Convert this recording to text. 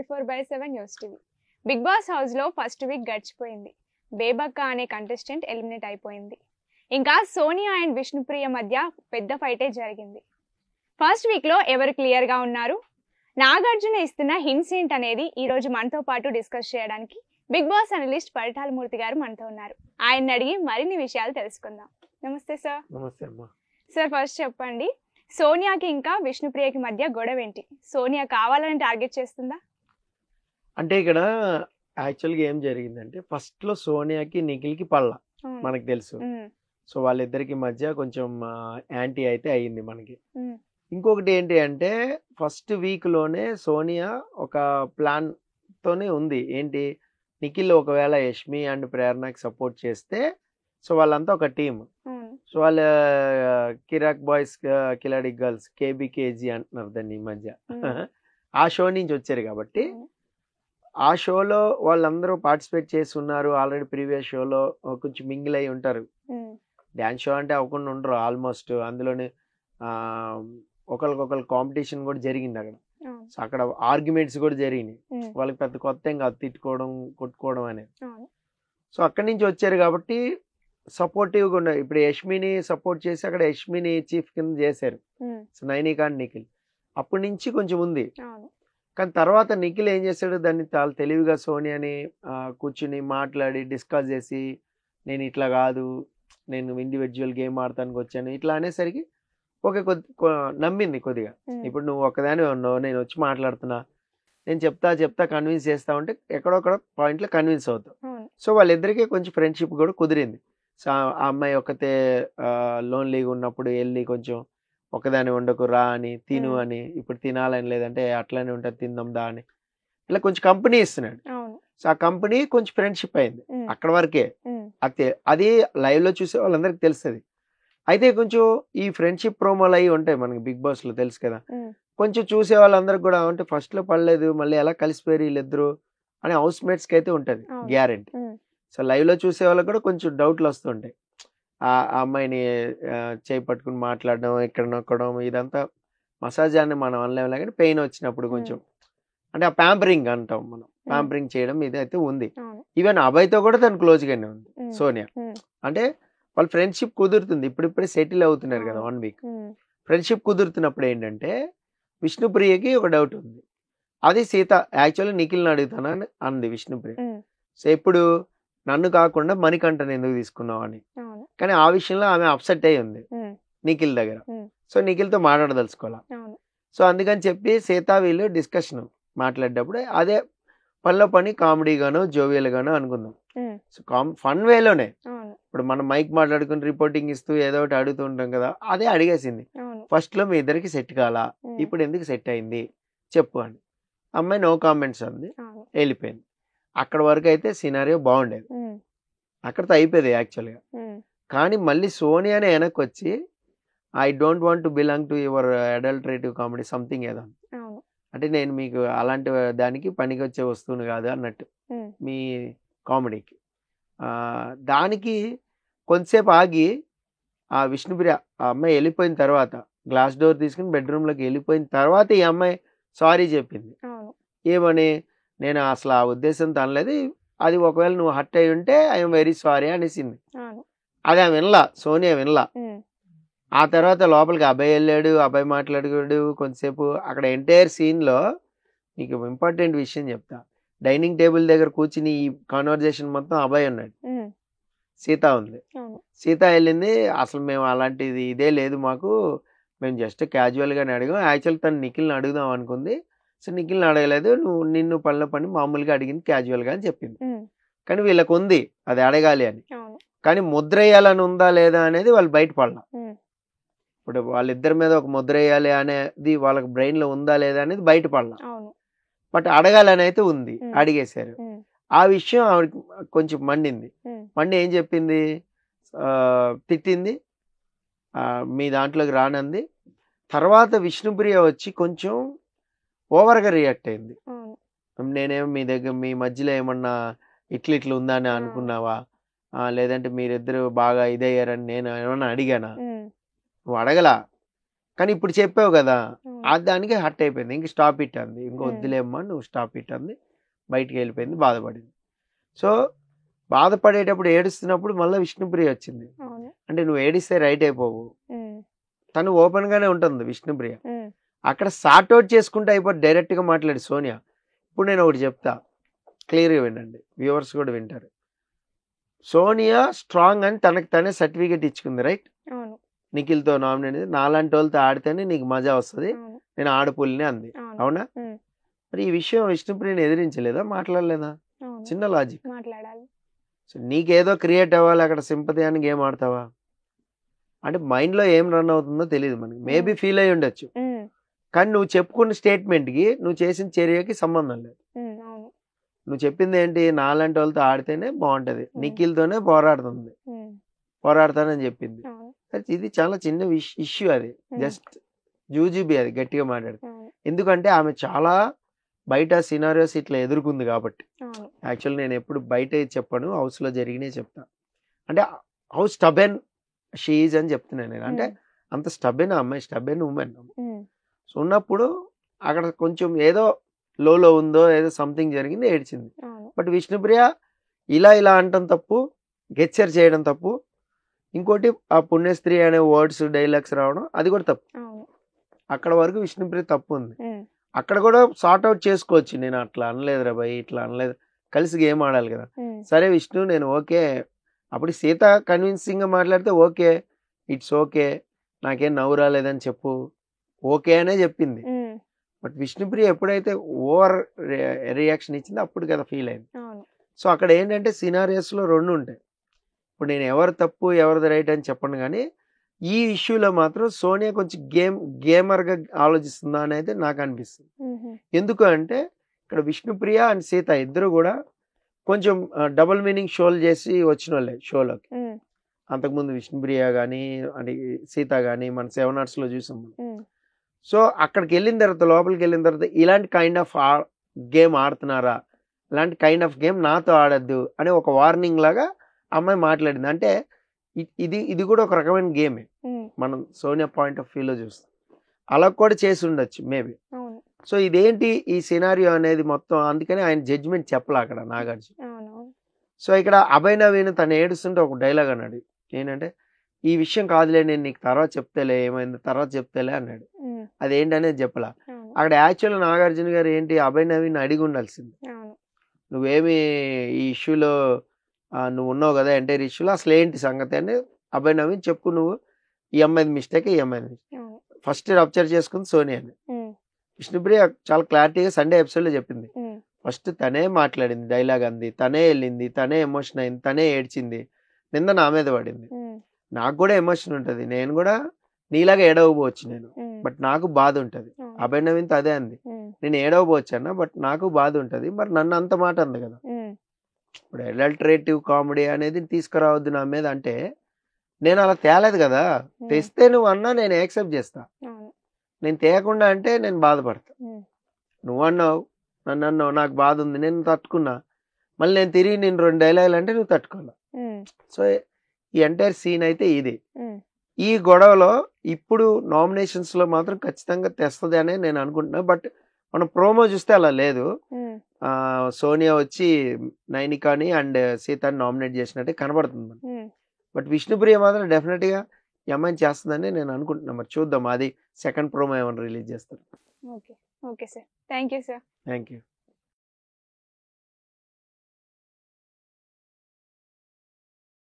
24/7 news TV. Bigg Boss house లో first week గడిచిపోయింది. బేబక్క అనే కంటెస్టెంట్ ఎలిమినేట్ అయిపోయింది. ఇంకా సోనియా అండ్ విష్ణుప్రియ మధ్య పెద్ద ఫైటే జరిగింది. ఫస్ట్ వీక్ లో ఎవరు క్లియర్ గా ఉన్నారు, నాగార్జున ఇస్తున్న హింట్స్ ఏంటనేది ఈ రోజు మనతో పాటు డిస్కస్ చేయడానికి బిగ్ బాస్ అనలిస్ట్ పరిటాల మూర్తి గారు మనతో ఉన్నారు. ఆయన్ని అడిగి మరిన్ని విషయాలు తెలుసుకుందాం. నమస్తే సార్. నమస్తే అమ్మా. సార్ ఫస్ట్ చెప్పండి, సోనియాకి ఇంకా విష్ణుప్రియకి మధ్య గొడవ ఏంటి? సోనియా కావాలని టార్గెట్ చేస్తుందా? అంటే ఇక్కడ యాక్చువల్గా ఏం జరిగిందంటే ఫస్ట్ లో సోనియాకి నిఖిల్కి పళ్ళ మనకు తెలుసు. సో వాళ్ళిద్దరికి మధ్య కొంచెం యాంటీ అయితే అయ్యింది మనకి. ఇంకొకటి ఏంటి అంటే ఫస్ట్ వీక్ లోనే సోనియా ఒక ప్లాన్ తోనే ఉంది. ఏంటి, నిఖిల్ ఒకవేళ యష్మి అండ్ ప్రేరణకి సపోర్ట్ చేస్తే సో వాళ్ళంతా ఒక టీం. సో వాళ్ళ కిరాక్ బాయ్స్ కిలాడి గర్ల్స్ కేబికేజీ అంటున్నారు దాన్ని ఈ మధ్య. ఆ షో నుంచి వచ్చారు కాబట్టి ఆ షోలో వాళ్ళందరూ పార్టిసిపేట్ చేసి ఉన్నారు. ఆల్రెడీ ప్రీవియస్ షోలో కొంచెం మింగిల్ అయి ఉంటారు. డ్యాన్స్ షో అంటే అవ్వకుండా ఉండరు ఆల్మోస్ట్. అందులోనే ఒకరికొకరు కాంపిటీషన్ కూడా జరిగింది అక్కడ. సో అక్కడ ఆర్గ్యుమెంట్స్ కూడా జరిగినాయి. వాళ్ళకి పెద్ద కొత్త ఏం కాదు తిట్టుకోవడం కొట్టుకోవడం అనేది. సో అక్కడి నుంచి వచ్చారు కాబట్టి సపోర్టివ్గా ఉన్నారు. ఇప్పుడు యష్మిని సపోర్ట్ చేసి అక్కడ యష్మిని చీఫ్ కింద చేశారు. సో నైనికా అండ్ నిఖిల్ అప్పటి నుంచి కొంచెం ఉంది. కానీ తర్వాత నిఖిల్ ఏం చేశాడు, దాన్ని చాలా తెలివిగా సోనియాని కూర్చుని మాట్లాడి డిస్కస్ చేసి నేను ఇట్లా కాదు, నేను ఇండివిజువల్ గేమ్ ఆడటానికి వచ్చాను ఇట్లా అనేసరికి ఓకే నమ్మింది కొద్దిగా. ఇప్పుడు నువ్వు ఒక్కదాని ఉన్నావు, నేను వచ్చి మాట్లాడుతున్నా, నేను చెప్తా కన్విన్స్ చేస్తా ఉంటే ఎక్కడొక్కడ పాయింట్లో కన్విన్స్ అవుతావు. సో వాళ్ళిద్దరికీ కొంచెం ఫ్రెండ్షిప్ కూడా కుదిరింది. సో ఆ అమ్మాయి ఒక్కతే లోన్లీగా ఉన్నప్పుడు వెళ్ళి కొంచెం ఒకదాని ఉండకు రా అని తిను అని, ఇప్పుడు తినాలని లేదంటే అట్లానే ఉంటుంది తిందాం దా అని ఇలా కొంచెం కంపెనీ ఇస్తున్నాడు. సో ఆ కంపెనీ కొంచెం ఫ్రెండ్షిప్ అయింది అక్కడ వరకే. అది లైవ్ లో చూసే వాళ్ళందరికి తెలుస్తుంది. అయితే కొంచెం ఈ ఫ్రెండ్షిప్ ప్రోమోలు అవి ఉంటాయి మనకి బిగ్ బాస్ లో తెలుసు కదా. కొంచెం చూసే వాళ్ళందరికి కూడా అంటే ఫస్ట్ లో పడలేదు మళ్ళీ ఎలా కలిసిపోయారు వీళ్ళిద్దరు అని హౌస్ మేట్స్ కి అయితే ఉంటది గ్యారెంటీ. సో లైవ్ లో చూసే వాళ్ళకి కూడా కొంచెం డౌట్లు వస్తుంటాయి. ఆ అమ్మాయిని చేయి పట్టుకుని మాట్లాడడం, ఇక్కడ నొక్కడం, ఇదంతా మసాజ్ అని మనం అనలేము. కానీ పెయిన్ వచ్చినప్పుడు కొంచెం అంటే ఆ ప్యాంపరింగ్ అంటాం మనం, ప్యాంపరింగ్ చేయడం ఇదైతే ఉంది. ఈవెన్ అభయ్తో కూడా తను క్లోజ్ గానే ఉంది సోనియా. అంటే వాళ్ళ ఫ్రెండ్షిప్ కుదురుతుంది. ఇప్పుడిప్పుడే సెటిల్ అవుతున్నారు కదా 1 వీక్. ఫ్రెండ్షిప్ కుదురుతున్నప్పుడు ఏంటంటే విష్ణుప్రియకి ఒక డౌట్ ఉంది. అది సీత యాక్చువల్లీ నిఖిల్ని అడుగుతానని అంది విష్ణుప్రియ. సో ఎప్పుడు నన్ను కాకుండా మణికంఠని ఎందుకు తీసుకున్నావు అని. కానీ ఆ విషయంలో ఆమె అప్సెట్ అయి ఉంది నిఖిల్ దగ్గర. సో నిఖిల్తో మాట్లాడదలుచుకోవాలా. సో అందుకని చెప్పి సీత వీళ్ళు డిస్కషన్ మాట్లాడేటప్పుడు అదే పనిలో పని కామెడీగానో జోవియల్గానో అనుకుందాం. సో ఫన్ వేలోనే ఇప్పుడు మనం మైక్ మాట్లాడుకుని రిపోర్టింగ్ ఇస్తూ ఏదో ఒకటి అడుగుతూ ఉంటాం కదా, అదే అడిగేసింది. ఫస్ట్ లో మీ ఇద్దరికి సెట్ కాలా, ఇప్పుడు ఎందుకు సెట్ అయింది చెప్పు అని. అమ్మాయి నో కామెంట్స్ అంది, వెళ్ళిపోయింది. అక్కడ వరకు అయితే సినారియో బాగుండేది, అక్కడతో అయిపోయేది యాక్చువల్గా. కానీ మళ్ళీ సోనియానే వెనక్కి వచ్చి I don't want to belong to your adulterative comedy something ఏదో, అంటే నేను మీకు అలాంటి దానికి పనికి వచ్చే వస్తువును కాదు అన్నట్టు మీ కామెడీకి. దానికి కొంతసేపు ఆగి ఆ విష్ణుప్రియ ఆ అమ్మాయి వెళ్ళిపోయిన తర్వాత గ్లాస్ డోర్ తీసుకుని బెడ్రూమ్లోకి వెళ్ళిపోయిన తర్వాత ఈ అమ్మాయి సారీ చెప్పింది. ఏమని, నేను అసలు ఆ ఉద్దేశంతో అనలేదు, అది ఒకవేళ నువ్వు హర్ట్ అయి ఉంటే ఐఎమ్ వెరీ సారీ అనేసింది. అది ఆమె వినలా, సోనియా వినలా. ఆ తర్వాత లోపలికి అబ్బాయి వెళ్ళాడు, అబ్బాయి మాట్లాడాడు కొంతసేపు. అక్కడ ఎంటైర్ సీన్లో నీకు ఇంపార్టెంట్ విషయం చెప్తా, డైనింగ్ టేబుల్ దగ్గర కూర్చుని ఈ కాన్వర్జేషన్ మొత్తం అబ్బాయి ఉన్నాడు, సీత ఉంది. సీత వెళ్ళింది, అసలు మేము అలాంటిది ఇదే లేదు మాకు, మేము జస్ట్ క్యాజువల్గానే అడిగాం. యాక్చువల్ తను నిఖిల్ని అడుగుదాం అనుకుంది, సో నిఖిల్ని అడగలేదు, నువ్వు నిన్ను పనిలో పని మామూలుగా అడిగింది క్యాజువల్గా అని చెప్పింది. కానీ వీళ్ళకు ఉంది అది అడగాలి అని. కానీ ముద్ర వేయాలని ఉందా లేదా అనేది వాళ్ళు బయటపడాల. ఇప్పుడు వాళ్ళిద్దరి మీద ఒక ముద్ర వేయాలి అనేది వాళ్ళకి బ్రెయిన్ లో ఉందా లేదా అనేది బయటపడాల. బట్ అడగాలని అయితే ఉంది, అడిగేశారు. ఆ విషయం ఆవిడకి కొంచెం మండింది. మండి ఏం చెప్పింది, తిట్టింది, మీ దాంట్లోకి రానంది. తర్వాత విష్ణుప్రియ వచ్చి కొంచెం ఓవర్గా రియాక్ట్ అయింది. నేనేమో మీ దగ్గర మీ మధ్యలో ఏమన్నా ఇట్లా ఉందా అని అనుకున్నావా, లేదంటే మీరిద్దరు బాగా ఇదయ్యారని నేను ఏమన్నా అడిగానా, నువ్వు అడగలా. కానీ ఇప్పుడు చెప్పావు కదా, ఆ దానికి హట్ అయిపోయింది, ఇంక స్టాప్ ఇట్ అంది, ఇంక వద్దులేమ్మా నువ్వు స్టాప్ ఇట్ అంది, బయటికి వెళ్ళిపోయింది, బాధపడింది. సో బాధపడేటప్పుడు ఏడుస్తున్నప్పుడు మళ్ళీ విష్ణుప్రియ వచ్చింది. అంటే నువ్వు ఏడిస్తే రైట్ అయిపోవు, తను ఓపెన్ గానే ఉంటుంది విష్ణుప్రియ. అక్కడ సార్ట్ అవుట్ చేసుకుంటే అయిపోతుంది, డైరెక్ట్ గా మాట్లాడి సోనియా. ఇప్పుడు నేను ఒకటి చెప్తా, క్లియర్గా వినండి, వ్యూవర్స్ కూడా వింటారు. సోనియా స్ట్రాంగ్ అని తనకి తనే సర్టిఫికేట్ ఇచ్చుకుంది, రైట్? నిఖిల్తో నామినేట్, నాలాంటి వాళ్ళతో ఆడితేనే నీకు మజా వస్తుంది, నేను ఆడపుల్ని అంది, అవునా? మరి ఈ విషయం విష్ణుప్రియని ఎదిరించలేదా, మాట్లాడలేదా? చిన్న లాజిక్. సో నీకేదో క్రియేట్ అవ్వాలి అక్కడ, సింపతి అని గేమ్ ఆడతావా? అంటే మైండ్ లో ఏం రన్ అవుతుందో తెలియదు మనకి, మేబీ ఫీల్ అయ్యి ఉండొచ్చు, కానీ నువ్వు చెప్పుకున్న స్టేట్మెంట్ కి నువ్వు చేసిన చర్యకి సంబంధం లేదు. నువ్వు చెప్పింది ఏంటి, నాలాంటి వాళ్ళతో ఆడితేనే బాగుంటది, నిఖిల్తోనే పోరాడతానని చెప్పింది. ఇది చాలా చిన్న ఇష్యూ, అది జస్ట్ జూజీబీ, అది గట్టిగా మాట్లాడు. ఎందుకంటే ఆమె చాలా బయట సినారియోస్ ఇట్లా ఎదుర్కొంది కాబట్టి. యాక్చువల్ నేను ఎప్పుడు బయట చెప్పను, హౌస్ లో జరిగినే చెప్తా. అంటే హౌ స్టబెన్ షీఈజ్ అని చెప్తున్నాను నేను. అంటే అంత స్టబెన్ అమ్మాయి, స్టబెన్ ఉమెన్. సో ఉన్నప్పుడు అక్కడ కొంచెం ఏదో లో ఉందో, ఏదో సంథింగ్ జరిగింది, ఏడ్చింది. బట్ విష్ణుప్రియ ఇలా అంటం తప్పు, గెచ్చర్ చేయడం తప్పు. ఇంకోటి ఆ పుణ్యస్త్రీ అనే వర్డ్స్ డైలాగ్స్ రావడం, అది కూడా తప్పు. అక్కడ వరకు విష్ణుప్రియ తప్పు ఉంది. అక్కడ కూడా సార్ట్ అవుట్ చేసుకోవచ్చు, నేను అట్లా అనలేదురా భయ్, ఇట్లా అనలేదు, కలిసి గేమ్ ఆడాలి కదా. సరే విష్ణు, నేను ఓకే. అప్పుడు సీత కన్విన్సింగ్ గా మాట్లాడితే ఓకే, ఇట్స్ ఓకే, నాకేం నవ్వు రాలేదని చెప్పు, ఓకే అనే చెప్పింది. బట్ విష్ణుప్రియ ఎప్పుడైతే ఓవర్ రియాక్షన్ ఇచ్చిందో అప్పుడు కదా ఫీల్ అయింది. సో అక్కడ ఏంటంటే సినారియోస్ లో రెండు ఉంటాయి. ఇప్పుడు నేను ఎవరు తప్పు ఎవరిది రైట్ అని చెప్పను, కానీ ఈ ఇష్యూలో మాత్రం సోనియా కొంచెం గేమర్ గా ఆలోచిస్తుందా అనేది నాకు అనిపిస్తుంది. ఎందుకు అంటే ఇక్కడ విష్ణుప్రియ అండ్ సీత ఇద్దరు కూడా కొంచెం డబుల్ మీనింగ్ షోలు చేసి వచ్చిన వాళ్ళే షోలోకి. అంతకుముందు విష్ణుప్రియ కానీ అంటే సీత కానీ మన 7 Hours లో చూసాం. సో అక్కడికి వెళ్ళిన తర్వాత, లోపలికి వెళ్ళిన తర్వాత ఇలాంటి కైండ్ ఆఫ్ గేమ్ ఆడుతున్నారా, ఇలాంటి కైండ్ ఆఫ్ గేమ్ నాతో ఆడద్దు అని ఒక వార్నింగ్ లాగా అమ్మాయి మాట్లాడింది. అంటే ఇది కూడా ఒక రకమైన గేమే, మనం సోనియా పాయింట్ ఆఫ్ వ్యూలో చూస్తాం. అలా కూడా చేసి ఉండొచ్చు మేబీ. సో ఇదేంటి ఈ సినారియో అనేది మొత్తం, అందుకని ఆయన జడ్జిమెంట్ చెప్పలే అక్కడ నాగార్జున. సో ఇక్కడ అభయ్ నవీన్ తను ఏడుస్తుంటే ఒక డైలాగ్ అన్నాడు, ఏంటంటే ఈ విషయం కాదులే, నేను నీకు తర్వాత చెప్తేలే, ఏమైంది తర్వాత చెప్తేలే అన్నాడు. అదేంటనేది చెప్పలా. అక్కడ యాక్చువల్ నాగార్జున గారు ఏంటి, అభయ్ నవీన్ అడిగి ఉండాల్సింది, నువ్వేమి ఈ ఇష్యూలో నువ్వు ఉన్నావు కదా, ఎంటైర్ ఇష్యూలో అసలు ఏంటి సంగతి అని అభయ్ నవీన్ చెప్పు, నువ్వు ఈ అమ్మాయిది మిస్టేక్, ఈ అమ్మాయిది ఫస్ట్ రప్చర్ చేసుకుంది సోనియాని. విష్ణుప్రియ చాలా క్లారిటీగా సండే ఎపిసోడ్ లో చెప్పింది, ఫస్ట్ తనే మాట్లాడింది, డైలాగ్ అంది, తనే వెళ్ళింది, తనే ఎమోషన్ అయింది, తనే ఏడ్చింది, నింద నా మీద పడింది. నాకు కూడా ఎమోషన్ ఉంటది, నేను కూడా నీలాగా ఏడవపోవచ్చు నేను, బట్ నాకు బాధ ఉంటది. అభయ్ నవీన్ అదే అంది, నేను ఏడవపోవచ్చు అన్న, బట్ నాకు బాధ ఉంటది. మరి నన్ను అంత మాట అంది కదా. ఇప్పుడు అడల్టరేటివ్ కామెడీ అనేది తీసుకురావద్దు నా మీద అంటే, నేను అలా తేలేదు కదా, తెస్తే నువ్వు అన్నా నేను యాక్సెప్ట్ చేస్తా, నేను తేయకుండా అంటే నేను బాధపడతా. నువ్వు అన్నావు, నన్ను అన్నావు, నాకు బాధ ఉంది, నేను తట్టుకున్నా, మళ్ళీ నేను తిరిగి నేను 2 డైలాగులు అంటే నువ్వు తట్టుకోవాలి. సో ఈ ఎంటైర్ సీన్ అయితే ఇది. ఈ గొడవలో ఇప్పుడు నామినేషన్స్ లో మాత్రం ఖచ్చితంగా తెస్తుంది అనే నేను అనుకుంటున్నా. బట్ మనం ప్రోమో చూస్తే అలా లేదు. సోనియా వచ్చి నైనికాని అండ్ సీతాని నామినేట్ చేసినట్టే కనబడుతుంది. బట్ విష్ణుప్రియ మాత్రం డెఫినెట్ గా ఈ అమ్మాయిని చేస్తుందని నేను అనుకుంటున్నా. మరి చూద్దాం, అది సెకండ్ ప్రోమో ఏమైనా రిలీజ్ చేస్తారు. Okay sir, thank you sir. Thank you.